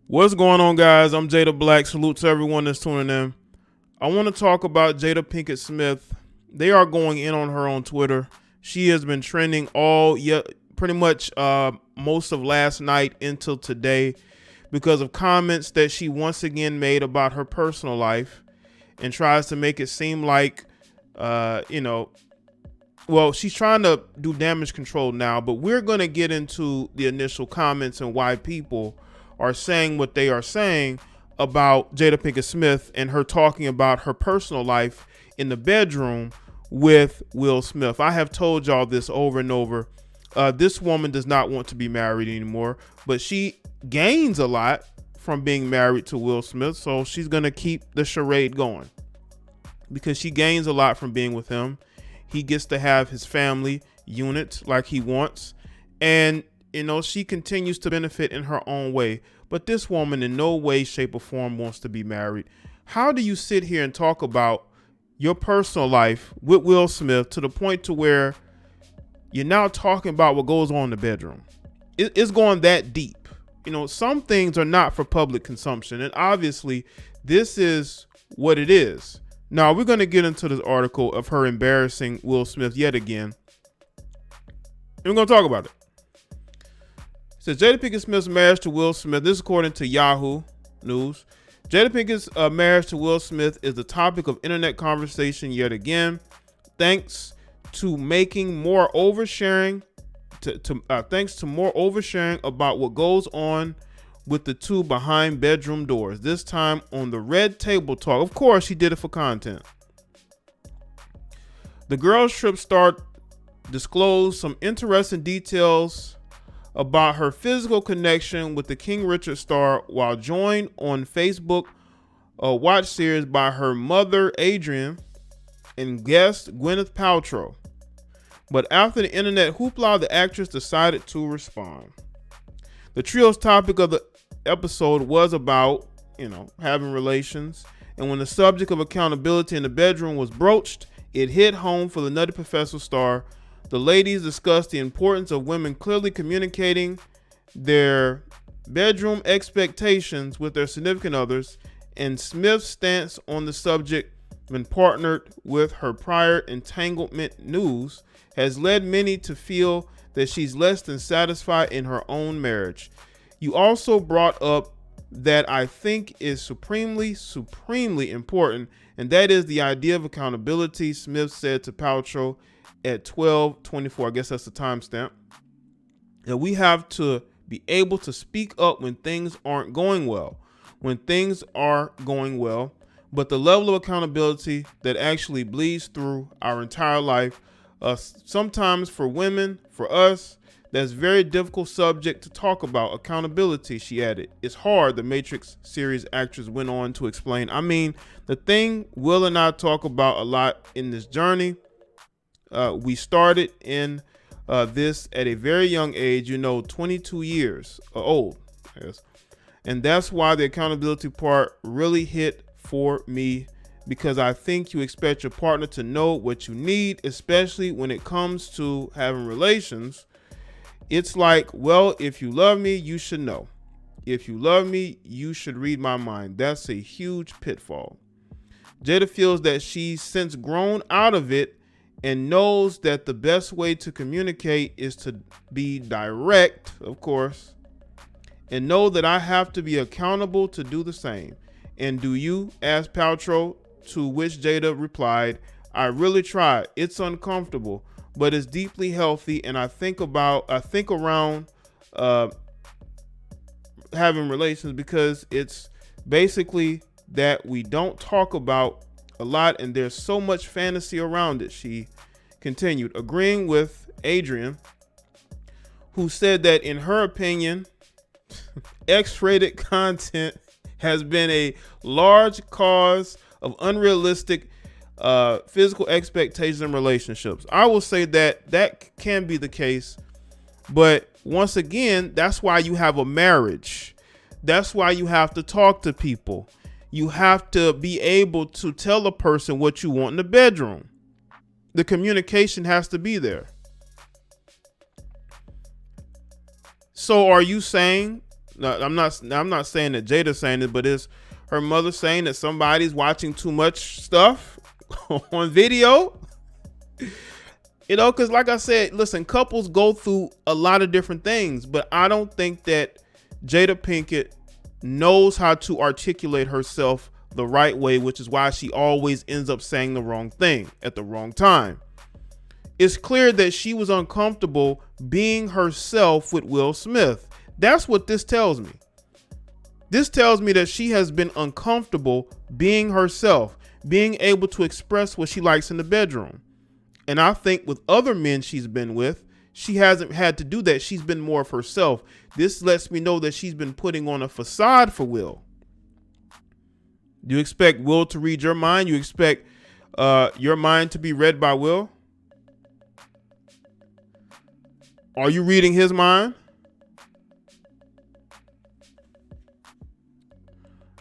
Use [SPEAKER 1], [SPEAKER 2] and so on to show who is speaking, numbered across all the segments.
[SPEAKER 1] What's going on, guys? I'm Jada Black. Salute to everyone that's tuning in. I want to talk about Jada Pinkett Smith. They are going in on her on Twitter. She has been trending pretty much most of last night until today because of comments that she once again made about her personal life and tries to make it seem like, she's trying to do damage control now, but we're going to get into the initial comments and why people are saying what they are saying about Jada Pinkett Smith and her talking about her personal life in the bedroom with Will Smith. I have told y'all this over and over. This woman does not want to be married anymore, but she gains a lot from being married to Will Smith, so she's going to keep the charade going because she gains a lot from being with him. He gets to have his family unit like he wants, and she continues to benefit in her own way. But this woman in no way, shape, or form wants to be married. How do you sit here and talk about your personal life with Will Smith to the point to where you're now talking about what goes on in the bedroom? It's going that deep. Some things are not for public consumption, and obviously this is what it is. Now, we're going to get into this article of her embarrassing Will Smith yet again, and we're going to talk about it. Says Jada Pinkett Smith's marriage to Will Smith. This is according to Yahoo News. Jada Pinkett's marriage to Will Smith is the topic of internet conversation yet again, thanks to more oversharing about what goes on with the two behind bedroom doors. This time on the Red Table Talk. Of course, she did it for content. The Girls Trip star disclosed some interesting details about her physical connection with the King Richard star while joined on Facebook watch series by her mother Adrienne and guest Gwyneth Paltrow. But after the internet hoopla, the actress decided to respond. The trio's topic of the episode was about, having relations, and when the subject of accountability in the bedroom was broached, it hit home for the Nutty Professor star. The ladies discussed the importance of women clearly communicating their bedroom expectations with their significant others, and Smith's stance on the subject when partnered with her prior entanglement news has led many to feel that she's less than satisfied in her own marriage. You also brought up that I think is supremely important, and that is the idea of accountability, Smith said to Paltrow at 12:24. I guess that's the timestamp. That we have to be able to speak up when things aren't going well. When things are going well, but the level of accountability that actually bleeds through our entire life, sometimes for women, for us, that's very difficult subject to talk about. Accountability, she added. It's hard, the Matrix series actress went on to explain. I mean, the thing Will and I talk about a lot in this journey, we started in this at a very young age, 22 years old, I guess. And that's why the accountability part really hit for me, because I think you expect your partner to know what you need, especially when it comes to having relations. It's like, well, if you love me, you should know. If you love me, you should read my mind. That's a huge pitfall. Jada feels that she's since grown out of it and knows that the best way to communicate is to be direct, of course, and know that I have to be accountable to do the same. And do you? Asked Paltrow, to which Jada replied, I really try. It's uncomfortable, but it's deeply healthy, and I think around having relations because it's basically that we don't talk about a lot, and there's so much fantasy around it, she continued, agreeing with Adrienne, who said that in her opinion, X-rated content has been a large cause of unrealistic physical expectations in relationships. I will say that can be the case, but once again, that's why you have a marriage. That's why you have to talk to people. You have to be able to tell a person what you want in the bedroom. The communication has to be there. So are you saying No, I'm not saying that Jada's saying it, but it's her mother saying that somebody's watching too much stuff on video. You know, because like I said, listen, couples go through a lot of different things, but I don't think that Jada Pinkett knows how to articulate herself the right way, which is why she always ends up saying the wrong thing at the wrong time. It's clear that she was uncomfortable being herself with Will Smith. That's what this tells me. This tells me that she has been uncomfortable being herself, being able to express what she likes in the bedroom. And I think with other men she's been with, she hasn't had to do that. She's been more of herself. This lets me know that she's been putting on a facade for Will. You expect Will to read your mind? You expect your mind to be read by Will? Are you reading his mind?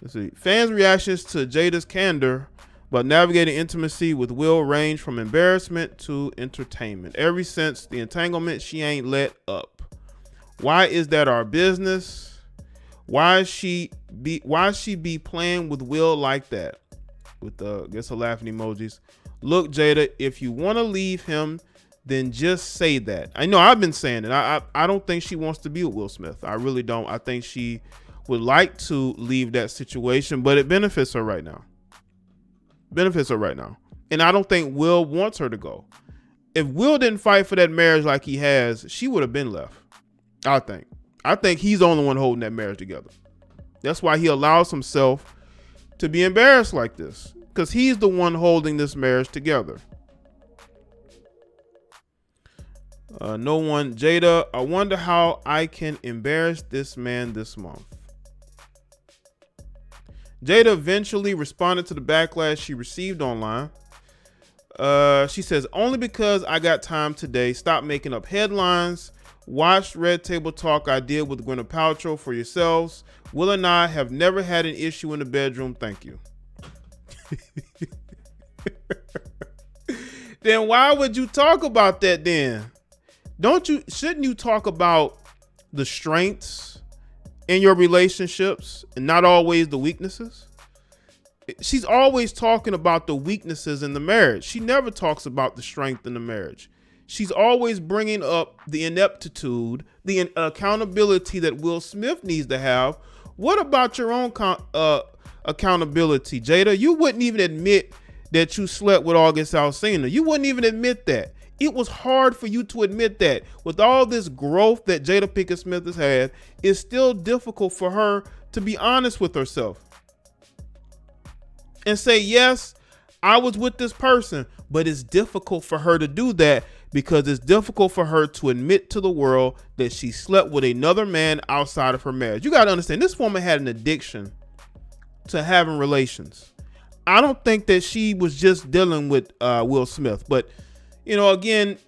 [SPEAKER 1] Let's see. Fans' reactions to Jada's candor about navigating intimacy with Will range from embarrassment to entertainment. Ever since the entanglement, she ain't let up. Why is that our business? Why she be playing with Will like that? With I guess a laughing emojis. Look, Jada, if you want to leave him, then just say that. I know I've been saying it. I don't think she wants to be with Will Smith. I really don't. I think she would like to leave that situation, but it benefits her right now. And I don't think Will wants her to go. If Will didn't fight for that marriage like he has, she would have been left. I think he's the only one holding that marriage together. That's why he allows himself to be embarrassed like this, because he's the one holding this marriage together. No one. Jada, I wonder how I can embarrass this man this month. Jada eventually responded to the backlash she received online. She says, only because I got time today. Stop making up headlines. Watch Red Table Talk I did with Gwyneth Paltrow for yourselves. Will and I have never had an issue in the bedroom. Thank you. Then why would you talk about that then? Shouldn't you talk about the strengths in your relationships and not always the weaknesses? She's always talking about the weaknesses in the marriage. She never talks about the strength in the marriage. She's always bringing up the ineptitude, the accountability that Will Smith needs to have. What about your own accountability, Jada? You wouldn't even admit that you slept with August Alsina. You wouldn't even admit that. It was hard for you to admit that. With all this growth that Jada Pinkett Smith has had, it's still difficult for her to be honest with herself and say, yes, I was with this person, but it's difficult for her to do that because it's difficult for her to admit to the world that she slept with another man outside of her marriage. You got to understand, this woman had an addiction to having relations. I don't think that she was just dealing with Will Smith, but you know, again,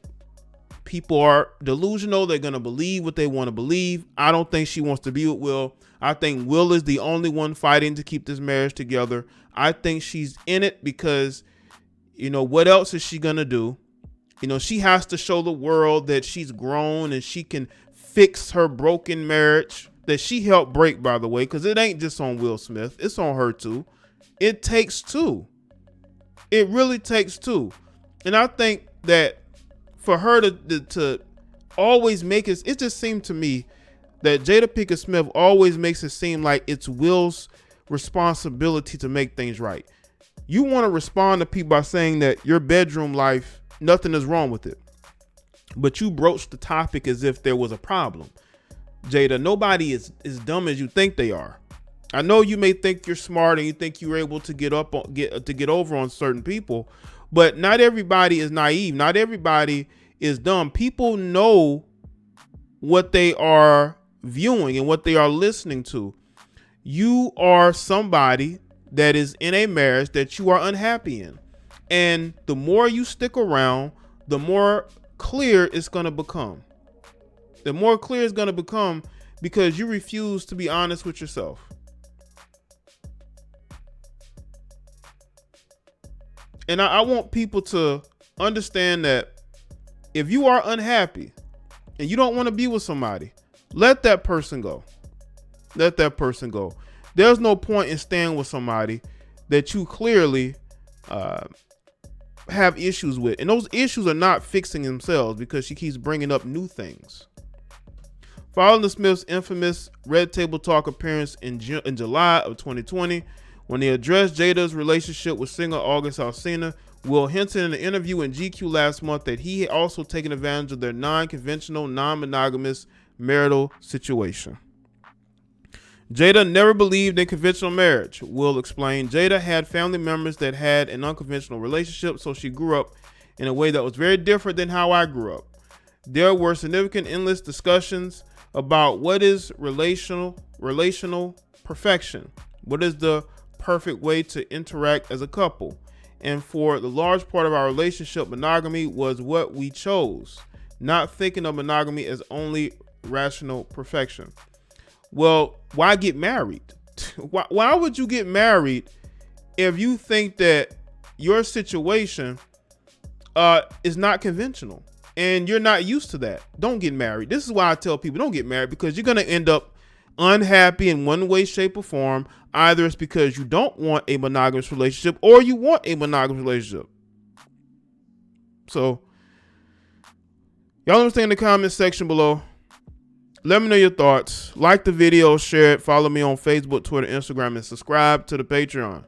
[SPEAKER 1] people are delusional. They're going to believe what they want to believe. I don't think she wants to be with Will. I think Will is the only one fighting to keep this marriage together. I think she's in it because, you know, what else is she going to do? You know, she has to show the world that she's grown and she can fix her broken marriage that she helped break, by the way, because it ain't just on Will Smith. It's on her too. It takes two. It really takes two. And I think that for her to always make it just seemed to me that Jada Pinkett Smith always makes it seem like it's Will's responsibility to make things right. You want to respond to people by saying that your bedroom life, nothing is wrong with it, but you broach the topic as if there was a problem. Jada, nobody is as dumb as you think they are. I know you may think you're smart and you think you're able to get over on certain people, but not everybody is naive. Not everybody is dumb. People know what they are viewing and what they are listening to. You are somebody that is in a marriage that you are unhappy in. And the more you stick around, the more clear it's going to become. The more clear it's going to become because you refuse to be honest with yourself. And I want people to understand that if you are unhappy and you don't want to be with somebody, let that person go. let that person go. There's no point in staying with somebody that you clearly have issues with. And those issues are not fixing themselves because she keeps bringing up new things. Following the Smiths' infamous Red Table Talk appearance in July of 2020, when they addressed Jada's relationship with singer August Alsina, Will hinted in an interview in GQ last month that he had also taken advantage of their non-conventional, non-monogamous marital situation. Jada never believed in conventional marriage, Will explained. Jada had family members that had an unconventional relationship, so she grew up in a way that was very different than how I grew up. There were significant endless discussions about what is relational perfection. What is the perfect way to interact as a couple? And for the large part of our relationship, monogamy was what we chose, not thinking of monogamy as only rational perfection. Well, why get married? Why would you get married if you think that your situation is not conventional and you're not used to that? Don't get married. This is why I tell people don't get married, because you're going to end up unhappy in one way, shape, or form. Either it's because you don't want a monogamous relationship or you want a monogamous relationship. So, y'all understand in the comment section below. Let me know your thoughts. Like the video, share it, follow me on Facebook, Twitter, Instagram, and subscribe to the Patreon.